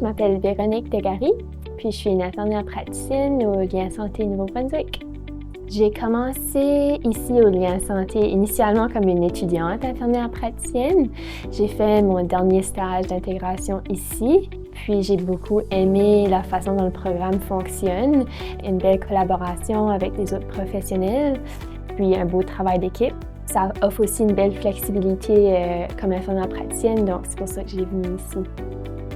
m'appelle Véronique Degary, puis je suis une infirmière praticienne au Lien Santé Nouveau-Brunswick. J'ai commencé ici au Lien Santé initialement comme une étudiante infirmière praticienne. J'ai fait mon dernier stage d'intégration ici, puis j'ai beaucoup aimé la façon dont le programme fonctionne, une belle collaboration avec les autres professionnels, puis un beau travail d'équipe. Ça offre aussi une belle flexibilité comme infirmière praticienne, donc c'est pour ça que j'ai venu ici.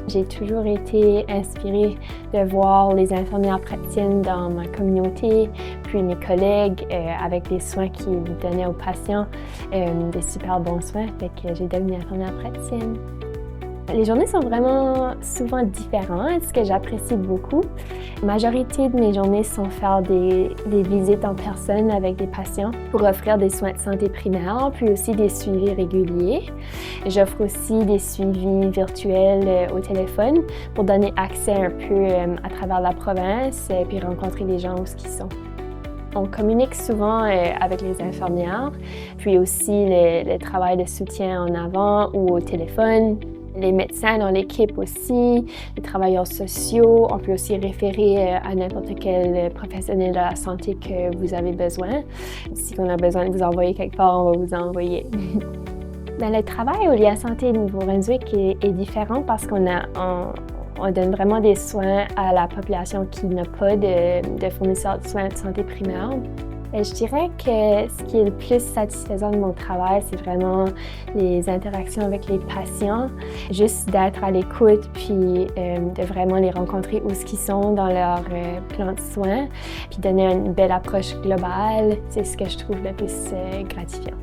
J'ai toujours été inspirée de voir les infirmières praticiennes dans ma communauté, puis mes collègues avec des soins qu'ils donnaient aux patients, des super bons soins, fait que j'ai devenu infirmière praticienne. Les journées sont vraiment souvent différentes, ce que j'apprécie beaucoup. La majorité de mes journées sont faire des visites en personne avec des patients pour offrir des soins de santé primaire, puis aussi des suivis réguliers. J'offre aussi des suivis virtuels au téléphone pour donner accès un peu à travers la province, puis rencontrer les gens où ils sont. On communique souvent avec les infirmières, puis aussi le travail de soutien en avant ou au téléphone. Les médecins dans l'équipe aussi, les travailleurs sociaux. On peut aussi référer à n'importe quel professionnel de la santé que vous avez besoin. Si on a besoin de vous envoyer quelque part, on va vous envoyer. Mais le travail au Lien Santé Nouveau-Brunswick est différent parce qu'on donne vraiment des soins à la population qui n'a pas de fournisseurs de soins de santé primaire. Et je dirais que ce qui est le plus satisfaisant de mon travail, c'est vraiment les interactions avec les patients, juste d'être à l'écoute puis de vraiment les rencontrer où ils sont dans leur plan de soins, puis donner une belle approche globale. C'est ce que je trouve le plus gratifiant.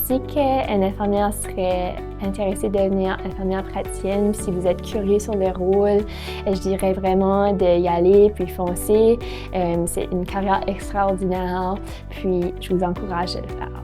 Si une infirmière serait intéressée de devenir infirmière praticienne, si vous êtes curieux sur le rôle, je dirais vraiment d'y aller puis foncer. C'est une carrière extraordinaire, puis je vous encourage à le faire.